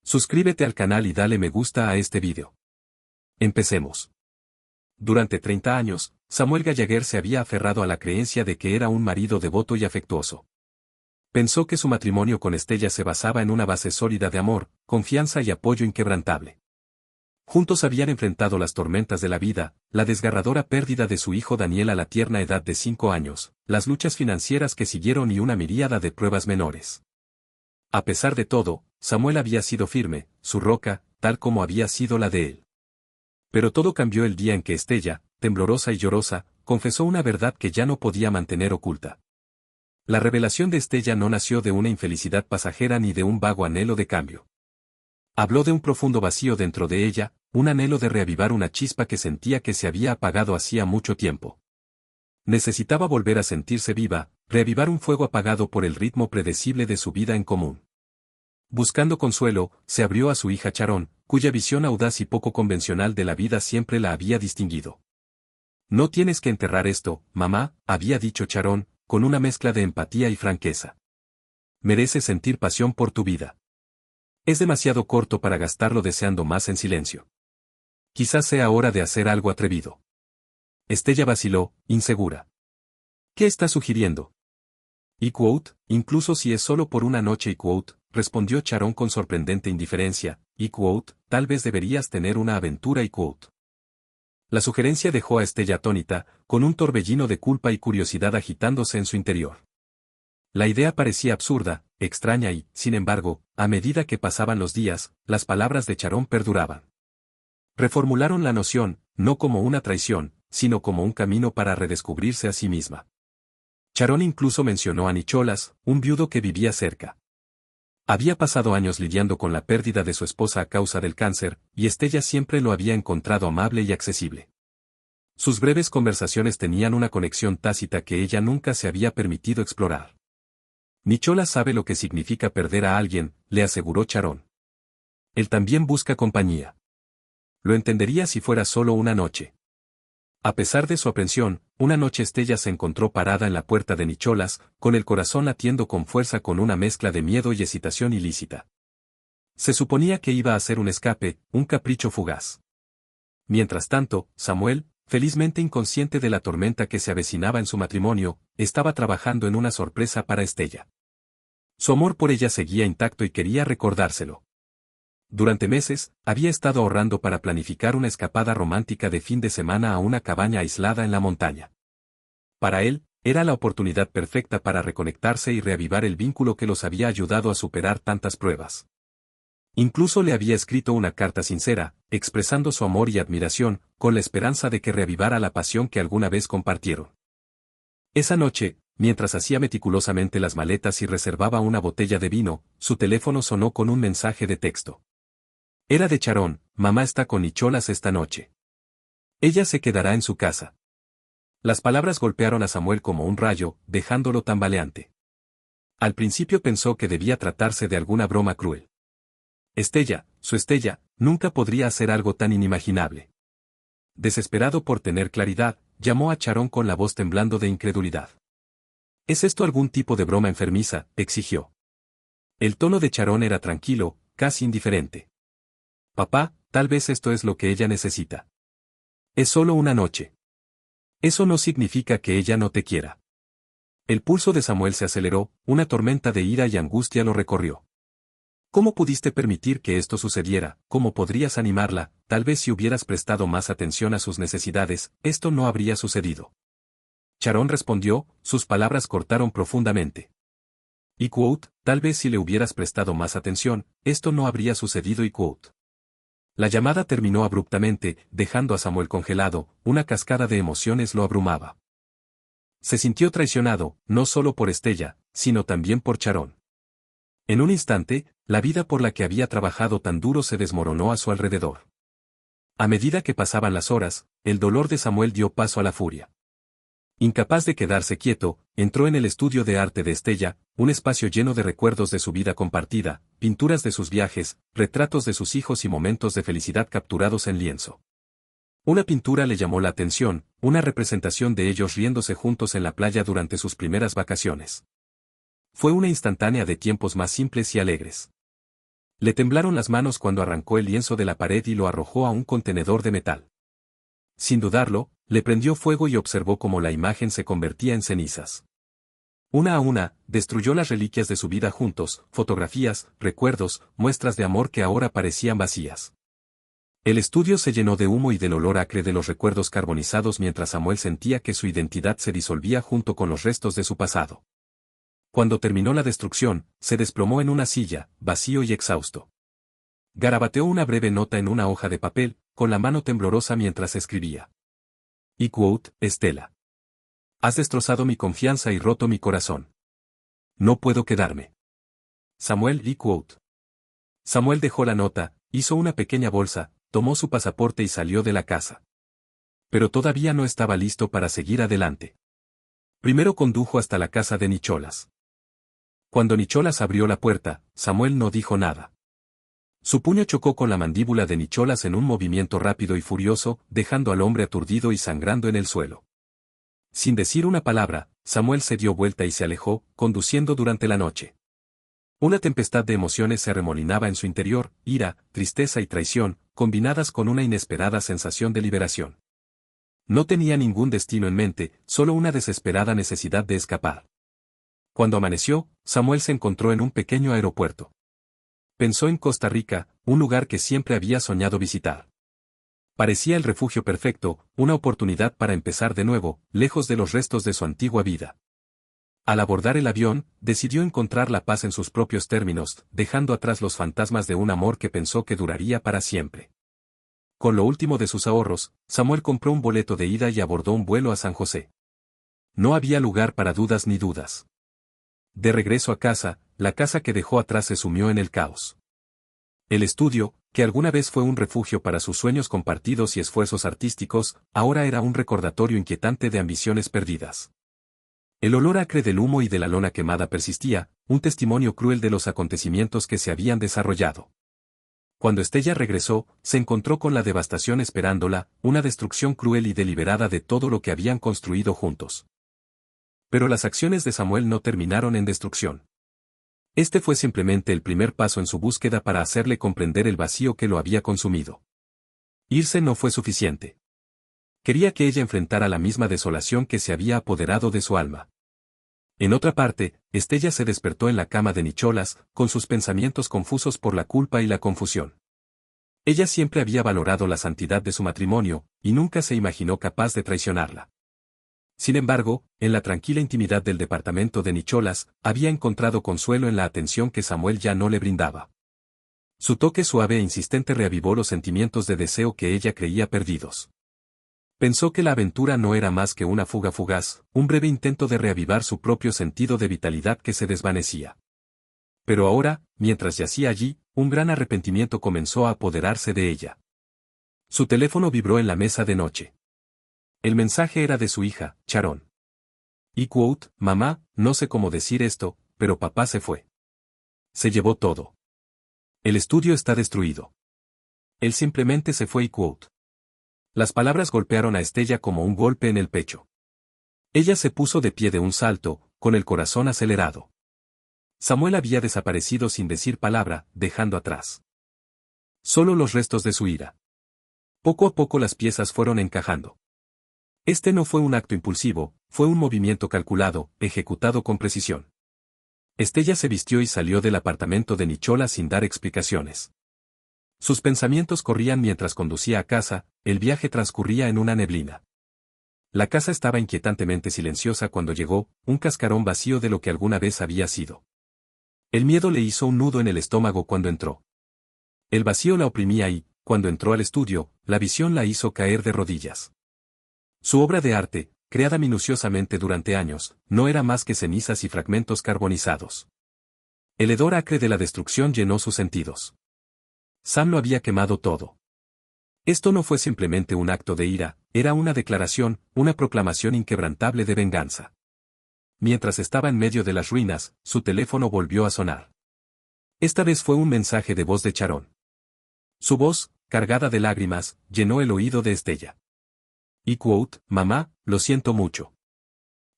Suscríbete al canal y dale me gusta a este video. Empecemos. Durante 30 años, Samuel Gallagher se había aferrado a la creencia de que era un marido devoto y afectuoso. Pensó que su matrimonio con Estella se basaba en una base sólida de amor, confianza y apoyo inquebrantable. Juntos habían enfrentado las tormentas de la vida, la desgarradora pérdida de su hijo Daniel a la tierna edad de 5 años, las luchas financieras que siguieron y una miríada de pruebas menores. A pesar de todo, Samuel había sido firme, su roca, tal como había sido la de él. Pero todo cambió el día en que Estella, temblorosa y llorosa, confesó una verdad que ya no podía mantener oculta. La revelación de Estella no nació de una infelicidad pasajera ni de un vago anhelo de cambio. Habló de un profundo vacío dentro de ella, un anhelo de reavivar una chispa que sentía que se había apagado hacía mucho tiempo. Necesitaba volver a sentirse viva, reavivar un fuego apagado por el ritmo predecible de su vida en común. Buscando consuelo, se abrió a su hija Sharon, cuya visión audaz y poco convencional de la vida siempre la había distinguido. «No tienes que enterrar esto, mamá», había dicho Sharon, con una mezcla de empatía y franqueza. «Mereces sentir pasión por tu vida. Es demasiado corto para gastarlo deseando más en silencio. Quizás sea hora de hacer algo atrevido». Estella vaciló, insegura. «¿Qué estás sugiriendo?» «Y quote, incluso si es solo por una noche y quote», respondió Sharon con sorprendente indiferencia, «y quote, tal vez deberías tener una aventura y quote». La sugerencia dejó a Estella atónita, con un torbellino de culpa y curiosidad agitándose en su interior. La idea parecía absurda, extraña y, sin embargo, a medida que pasaban los días, las palabras de Sharon perduraban. Reformularon la noción, no como una traición, sino como un camino para redescubrirse a sí misma. Sharon incluso mencionó a Nicholas, un viudo que vivía cerca. Había pasado años lidiando con la pérdida de su esposa a causa del cáncer, y Estella siempre lo había encontrado amable y accesible. Sus breves conversaciones tenían una conexión tácita que ella nunca se había permitido explorar. «Nicholas sabe lo que significa perder a alguien», le aseguró Sharon. «Él también busca compañía. Lo entendería si fuera solo una noche». A pesar de su aprensión, una noche Estella se encontró parada en la puerta de Nicholas, con el corazón latiendo con fuerza con una mezcla de miedo y excitación ilícita. Se suponía que iba a ser un escape, un capricho fugaz. Mientras tanto, Samuel, felizmente inconsciente de la tormenta que se avecinaba en su matrimonio, estaba trabajando en una sorpresa para Estella. Su amor por ella seguía intacto y quería recordárselo. Durante meses, había estado ahorrando para planificar una escapada romántica de fin de semana a una cabaña aislada en la montaña. Para él, era la oportunidad perfecta para reconectarse y reavivar el vínculo que los había ayudado a superar tantas pruebas. Incluso le había escrito una carta sincera, expresando su amor y admiración, con la esperanza de que reavivara la pasión que alguna vez compartieron. Esa noche, mientras hacía meticulosamente las maletas y reservaba una botella de vino, su teléfono sonó con un mensaje de texto. Era de Sharon: «Mamá está con Nicholas esta noche. Ella se quedará en su casa». Las palabras golpearon a Samuel como un rayo, dejándolo tambaleante. Al principio pensó que debía tratarse de alguna broma cruel. Estella, su Estella, nunca podría hacer algo tan inimaginable. Desesperado por tener claridad, llamó a Sharon con la voz temblando de incredulidad. «¿Es esto algún tipo de broma enfermiza?», exigió. El tono de Sharon era tranquilo, casi indiferente. «Papá, tal vez esto es lo que ella necesita. Es solo una noche. Eso no significa que ella no te quiera». El pulso de Samuel se aceleró, una tormenta de ira y angustia lo recorrió. «¿Cómo pudiste permitir que esto sucediera? ¿Cómo podrías animarla? Tal vez si hubieras prestado más atención a sus necesidades, esto no habría sucedido». Sharon respondió, sus palabras cortaron profundamente. Y quote, «Tal vez si le hubieras prestado más atención, esto no habría sucedido» y quote. La llamada terminó abruptamente, dejando a Samuel congelado, una cascada de emociones lo abrumaba. Se sintió traicionado, no solo por Estella, sino también por Sharon. En un instante, la vida por la que había trabajado tan duro se desmoronó a su alrededor. A medida que pasaban las horas, el dolor de Samuel dio paso a la furia. Incapaz de quedarse quieto, entró en el estudio de arte de Estella, un espacio lleno de recuerdos de su vida compartida, pinturas de sus viajes, retratos de sus hijos y momentos de felicidad capturados en lienzo. Una pintura le llamó la atención, una representación de ellos riéndose juntos en la playa durante sus primeras vacaciones. Fue una instantánea de tiempos más simples y alegres. Le temblaron las manos cuando arrancó el lienzo de la pared y lo arrojó a un contenedor de metal. Sin dudarlo, le prendió fuego y observó cómo la imagen se convertía en cenizas. Una a una, destruyó las reliquias de su vida juntos, fotografías, recuerdos, muestras de amor que ahora parecían vacías. El estudio se llenó de humo y del olor acre de los recuerdos carbonizados mientras Samuel sentía que su identidad se disolvía junto con los restos de su pasado. Cuando terminó la destrucción, se desplomó en una silla, vacío y exhausto. Garabateó una breve nota en una hoja de papel, con la mano temblorosa mientras escribía. Y quote, Estela. Has destrozado mi confianza y roto mi corazón. No puedo quedarme. Samuel y quote. Samuel dejó la nota, hizo una pequeña bolsa, tomó su pasaporte y salió de la casa. Pero todavía no estaba listo para seguir adelante. Primero condujo hasta la casa de Nicholas. Cuando Nicholas abrió la puerta, Samuel no dijo nada. Su puño chocó con la mandíbula de Nicholas en un movimiento rápido y furioso, dejando al hombre aturdido y sangrando en el suelo. Sin decir una palabra, Samuel se dio vuelta y se alejó, conduciendo durante la noche. Una tempestad de emociones se arremolinaba en su interior, ira, tristeza y traición, combinadas con una inesperada sensación de liberación. No tenía ningún destino en mente, solo una desesperada necesidad de escapar. Cuando amaneció, Samuel se encontró en un pequeño aeropuerto. Pensó en Costa Rica, un lugar que siempre había soñado visitar. Parecía el refugio perfecto, una oportunidad para empezar de nuevo, lejos de los restos de su antigua vida. Al abordar el avión, decidió encontrar la paz en sus propios términos, dejando atrás los fantasmas de un amor que pensó que duraría para siempre. Con lo último de sus ahorros, Samuel compró un boleto de ida y abordó un vuelo a San José. No había lugar para dudas ni dudas. De regreso a casa, la casa que dejó atrás se sumió en el caos. El estudio, que alguna vez fue un refugio para sus sueños compartidos y esfuerzos artísticos, ahora era un recordatorio inquietante de ambiciones perdidas. El olor acre del humo y de la lona quemada persistía, un testimonio cruel de los acontecimientos que se habían desarrollado. Cuando Estella regresó, se encontró con la devastación esperándola, una destrucción cruel y deliberada de todo lo que habían construido juntos. Pero las acciones de Samuel no terminaron en destrucción. Este fue simplemente el primer paso en su búsqueda para hacerle comprender el vacío que lo había consumido. Irse no fue suficiente. Quería que ella enfrentara la misma desolación que se había apoderado de su alma. En otra parte, Estella se despertó en la cama de Nicholas, con sus pensamientos confusos por la culpa y la confusión. Ella siempre había valorado la santidad de su matrimonio, y nunca se imaginó capaz de traicionarla. Sin embargo, en la tranquila intimidad del departamento de Nicholas, había encontrado consuelo en la atención que Samuel ya no le brindaba. Su toque suave e insistente reavivó los sentimientos de deseo que ella creía perdidos. Pensó que la aventura no era más que una fuga fugaz, un breve intento de reavivar su propio sentido de vitalidad que se desvanecía. Pero ahora, mientras yacía allí, un gran arrepentimiento comenzó a apoderarse de ella. Su teléfono vibró en la mesa de noche. El mensaje era de su hija, Sharon. Y quote, mamá, no sé cómo decir esto, pero papá se fue. Se llevó todo. El estudio está destruido. Él simplemente se fue y quote. Las palabras golpearon a Estella como un golpe en el pecho. Ella se puso de pie de un salto, con el corazón acelerado. Samuel había desaparecido sin decir palabra, dejando atrás solo los restos de su ira. Poco a poco las piezas fueron encajando. Este no fue un acto impulsivo, fue un movimiento calculado, ejecutado con precisión. Estella se vistió y salió del apartamento de Nicholas sin dar explicaciones. Sus pensamientos corrían mientras conducía a casa, el viaje transcurría en una neblina. La casa estaba inquietantemente silenciosa cuando llegó, un cascarón vacío de lo que alguna vez había sido. El miedo le hizo un nudo en el estómago cuando entró. El vacío la oprimía y, cuando entró al estudio, la visión la hizo caer de rodillas. Su obra de arte, creada minuciosamente durante años, no era más que cenizas y fragmentos carbonizados. El hedor acre de la destrucción llenó sus sentidos. Sam lo había quemado todo. Esto no fue simplemente un acto de ira, era una declaración, una proclamación inquebrantable de venganza. Mientras estaba en medio de las ruinas, su teléfono volvió a sonar. Esta vez fue un mensaje de voz de Sharon. Su voz, cargada de lágrimas, llenó el oído de Estella. Y quote, mamá, lo siento mucho.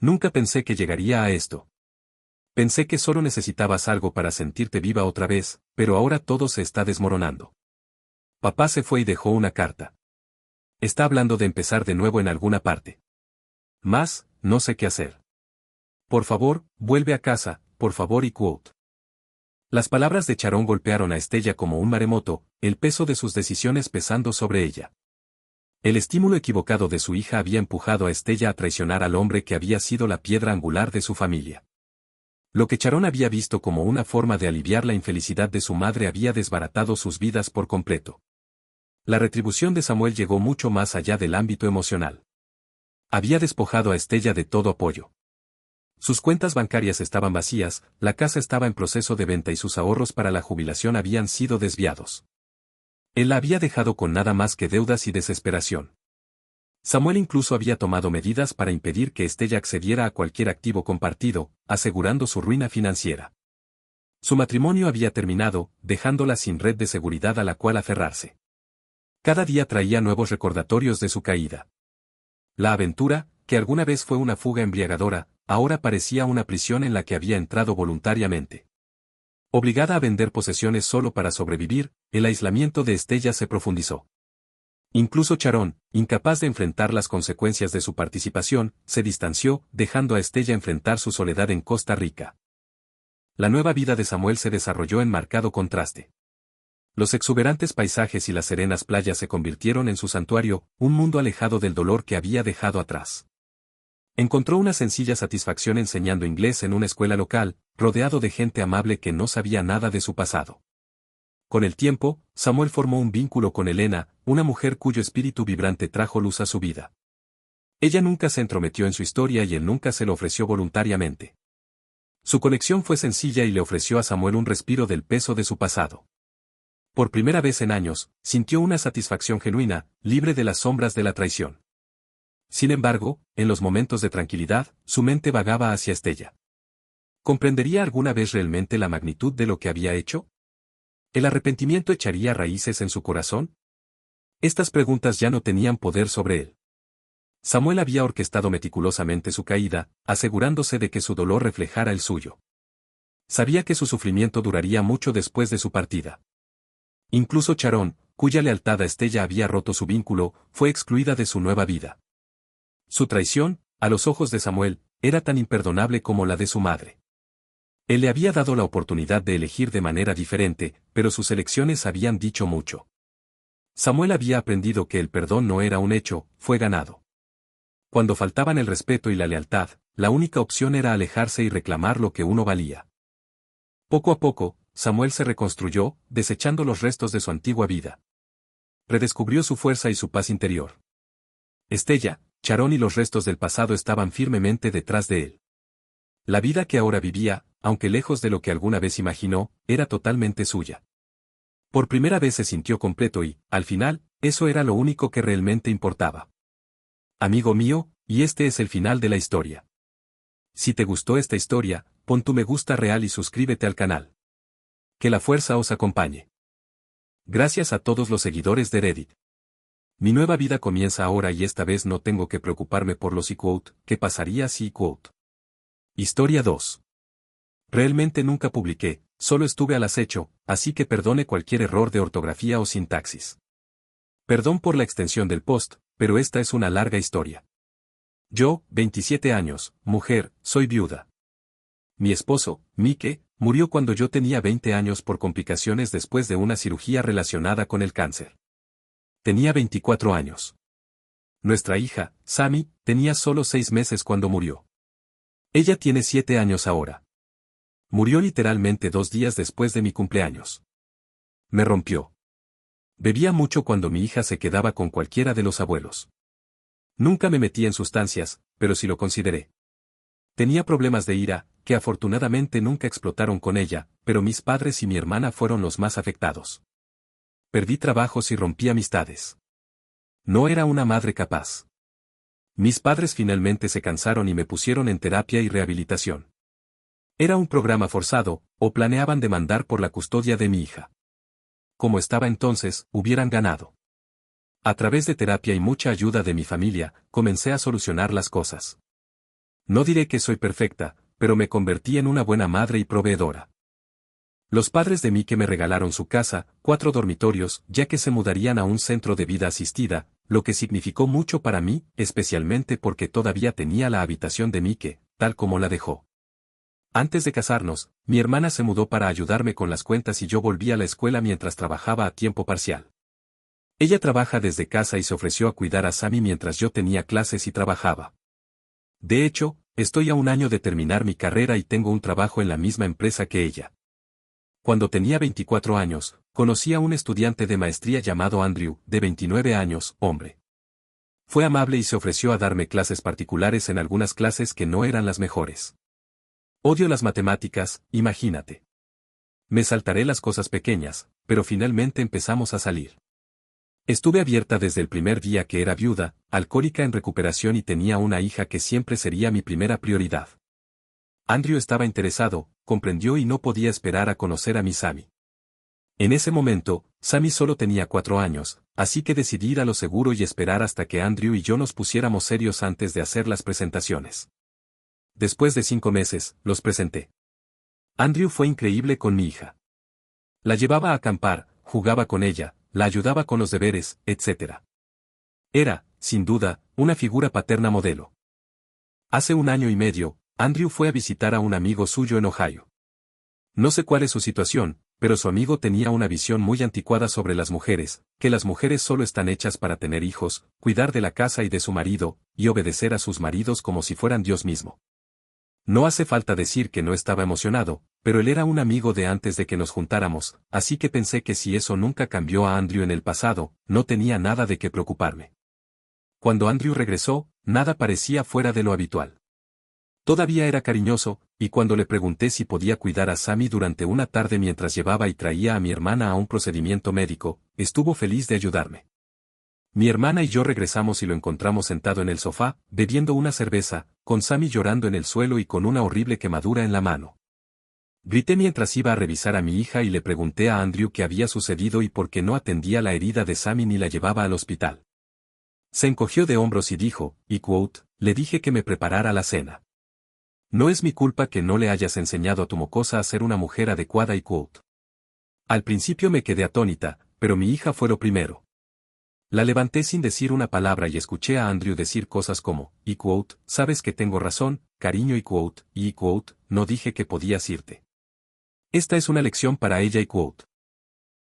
Nunca pensé que llegaría a esto. Pensé que solo necesitabas algo para sentirte viva otra vez, pero ahora todo se está desmoronando. Papá se fue y dejó una carta. Está hablando de empezar de nuevo en alguna parte. Más, no sé qué hacer. Por favor, vuelve a casa, por favor y quote. Las palabras de Sharon golpearon a Estella como un maremoto, el peso de sus decisiones pesando sobre ella. El estímulo equivocado de su hija había empujado a Estella a traicionar al hombre que había sido la piedra angular de su familia. Lo que Sharon había visto como una forma de aliviar la infelicidad de su madre había desbaratado sus vidas por completo. La retribución de Samuel llegó mucho más allá del ámbito emocional. Había despojado a Estella de todo apoyo. Sus cuentas bancarias estaban vacías, la casa estaba en proceso de venta y sus ahorros para la jubilación habían sido desviados. Él la había dejado con nada más que deudas y desesperación. Samuel incluso había tomado medidas para impedir que Estella accediera a cualquier activo compartido, asegurando su ruina financiera. Su matrimonio había terminado, dejándola sin red de seguridad a la cual aferrarse. Cada día traía nuevos recordatorios de su caída. La aventura, que alguna vez fue una fuga embriagadora, ahora parecía una prisión en la que había entrado voluntariamente. Obligada a vender posesiones solo para sobrevivir, el aislamiento de Estella se profundizó. Incluso Sharon, incapaz de enfrentar las consecuencias de su participación, se distanció, dejando a Estella enfrentar su soledad en Costa Rica. La nueva vida de Samuel se desarrolló en marcado contraste. Los exuberantes paisajes y las serenas playas se convirtieron en su santuario, un mundo alejado del dolor que había dejado atrás. Encontró una sencilla satisfacción enseñando inglés en una escuela local, rodeado de gente amable que no sabía nada de su pasado. Con el tiempo, Samuel formó un vínculo con Elena, una mujer cuyo espíritu vibrante trajo luz a su vida. Ella nunca se entrometió en su historia y él nunca se lo ofreció voluntariamente. Su conexión fue sencilla y le ofreció a Samuel un respiro del peso de su pasado. Por primera vez en años, sintió una satisfacción genuina, libre de las sombras de la traición. Sin embargo, en los momentos de tranquilidad, su mente vagaba hacia Estella. ¿Comprendería alguna vez realmente la magnitud de lo que había hecho? ¿El arrepentimiento echaría raíces en su corazón? Estas preguntas ya no tenían poder sobre él. Samuel había orquestado meticulosamente su caída, asegurándose de que su dolor reflejara el suyo. Sabía que su sufrimiento duraría mucho después de su partida. Incluso Sharon, cuya lealtad a Estella había roto su vínculo, fue excluida de su nueva vida. Su traición, a los ojos de Samuel, era tan imperdonable como la de su madre. Él le había dado la oportunidad de elegir de manera diferente, pero sus elecciones habían dicho mucho. Samuel había aprendido que el perdón no era un hecho, fue ganado. Cuando faltaban el respeto y la lealtad, la única opción era alejarse y reclamar lo que uno valía. Poco a poco, Samuel se reconstruyó, desechando los restos de su antigua vida. Redescubrió su fuerza y su paz interior. Estella, Sharon y los restos del pasado estaban firmemente detrás de él. La vida que ahora vivía, aunque lejos de lo que alguna vez imaginó, era totalmente suya. Por primera vez se sintió completo y, al final, eso era lo único que realmente importaba. Amigo mío, y este es el final de la historia. Si te gustó esta historia, pon tu me gusta real y suscríbete al canal. Que la fuerza os acompañe. Gracias a todos los seguidores de Reddit. Mi nueva vida comienza ahora y esta vez no tengo que preocuparme por los quote, ¿qué pasaría si quote? Historia 2. Realmente nunca publiqué, solo estuve al acecho, así que perdone cualquier error de ortografía o sintaxis. Perdón por la extensión del post, pero esta es una larga historia. Yo, 27 años, mujer, soy viuda. Mi esposo, Mike, murió cuando yo tenía 20 años por complicaciones después de una cirugía relacionada con el cáncer. Tenía 24 años. Nuestra hija, Sammy, tenía solo 6 meses cuando murió. Ella tiene 7 años ahora. Murió literalmente 2 días después de mi cumpleaños. Me rompió. Bebía mucho cuando mi hija se quedaba con cualquiera de los abuelos. Nunca me metí en sustancias, pero sí lo consideré. Tenía problemas de ira, que afortunadamente nunca explotaron con ella, pero mis padres y mi hermana fueron los más afectados. Perdí trabajos y rompí amistades. No era una madre capaz. Mis padres finalmente se cansaron y me pusieron en terapia y rehabilitación. Era un programa forzado, o planeaban demandar por la custodia de mi hija. Como estaba entonces, hubieran ganado. A través de terapia y mucha ayuda de mi familia, comencé a solucionar las cosas. No diré que soy perfecta, pero me convertí en una buena madre y proveedora. Los padres de Mike me regalaron su casa, 4 dormitorios, ya que se mudarían a un centro de vida asistida, lo que significó mucho para mí, especialmente porque todavía tenía la habitación de Mike, tal como la dejó. Antes de casarnos, mi hermana se mudó para ayudarme con las cuentas y yo volví a la escuela mientras trabajaba a tiempo parcial. Ella trabaja desde casa y se ofreció a cuidar a Sammy mientras yo tenía clases y trabajaba. De hecho, estoy a un año de terminar mi carrera y tengo un trabajo en la misma empresa que ella. Cuando tenía 24 años, conocí a un estudiante de maestría llamado Andrew, de 29 años, hombre. Fue amable y se ofreció a darme clases particulares en algunas clases que no eran las mejores. Odio las matemáticas, imagínate. Me saltaré las cosas pequeñas, pero finalmente empezamos a salir. Estuve abierta desde el primer día que era viuda, alcohólica en recuperación y tenía una hija que siempre sería mi primera prioridad. Andrew estaba interesado, comprendió y no podía esperar a conocer a mi Sammy. En ese momento, Sammy solo tenía 4 años, así que decidí ir a lo seguro y esperar hasta que Andrew y yo nos pusiéramos serios antes de hacer las presentaciones. Después de 5 meses, los presenté. Andrew fue increíble con mi hija. La llevaba a acampar, jugaba con ella, la ayudaba con los deberes, etc. Era, sin duda, una figura paterna modelo. Hace 1 año y medio, Andrew fue a visitar a un amigo suyo en Ohio. No sé cuál es su situación, pero su amigo tenía una visión muy anticuada sobre las mujeres, que las mujeres solo están hechas para tener hijos, cuidar de la casa y de su marido, y obedecer a sus maridos como si fueran Dios mismo. No hace falta decir que no estaba emocionado, pero él era un amigo de antes de que nos juntáramos, así que pensé que si eso nunca cambió a Andrew en el pasado, no tenía nada de qué preocuparme. Cuando Andrew regresó, nada parecía fuera de lo habitual. Todavía era cariñoso, y cuando le pregunté si podía cuidar a Sammy durante una tarde mientras llevaba y traía a mi hermana a un procedimiento médico, estuvo feliz de ayudarme. Mi hermana y yo regresamos y lo encontramos sentado en el sofá, bebiendo una cerveza, con Sammy llorando en el suelo y con una horrible quemadura en la mano. Grité mientras iba a revisar a mi hija y le pregunté a Andrew qué había sucedido y por qué no atendía la herida de Sammy ni la llevaba al hospital. Se encogió de hombros y dijo, y quote, le dije que me preparara la cena. No es mi culpa que no le hayas enseñado a tu mocosa a ser una mujer adecuada y quote. Al principio me quedé atónita, pero mi hija fue lo primero. La levanté sin decir una palabra y escuché a Andrew decir cosas como, y quote, sabes que tengo razón, cariño y quote, no dije que podías irte. Esta es una lección para ella y quote.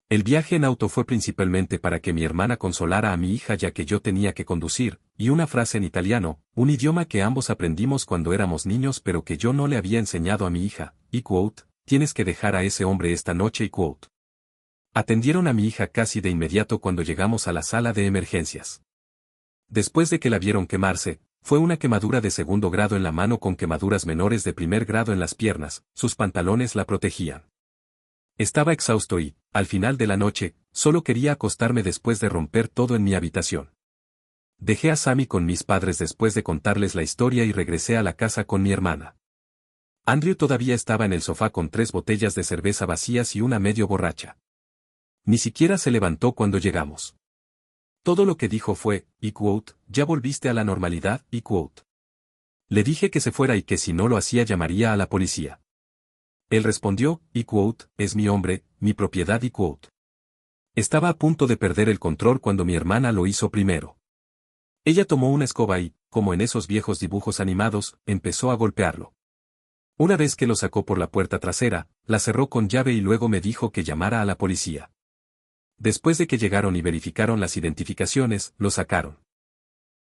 El viaje en auto fue principalmente para que mi hermana consolara a mi hija ya que yo tenía que conducir, y una frase en italiano, un idioma que ambos aprendimos cuando éramos niños pero que yo no le había enseñado a mi hija, y quote, tienes que dejar a ese hombre esta noche y quote. Atendieron a mi hija casi de inmediato cuando llegamos a la sala de emergencias. Después de que la vieron quemarse, fue una quemadura de 2º grado en la mano con quemaduras menores de 1er grado en las piernas, sus pantalones la protegían. Estaba exhausto y, al final de la noche, solo quería acostarme después de romper todo en mi habitación. Dejé a Sammy con mis padres después de contarles la historia y regresé a la casa con mi hermana. Andrew todavía estaba en el sofá con 3 botellas de cerveza vacías y una medio borracha. Ni siquiera se levantó cuando llegamos. Todo lo que dijo fue, y quote, ya volviste a la normalidad, y quote. Le dije que se fuera y que si no lo hacía llamaría a la policía. Él respondió, y quote, es mi hombre, mi propiedad y quote. Estaba a punto de perder el control cuando mi hermana lo hizo primero. Ella tomó una escoba y, como en esos viejos dibujos animados, empezó a golpearlo. Una vez que lo sacó por la puerta trasera, la cerró con llave y luego me dijo que llamara a la policía. Después de que llegaron y verificaron las identificaciones, lo sacaron.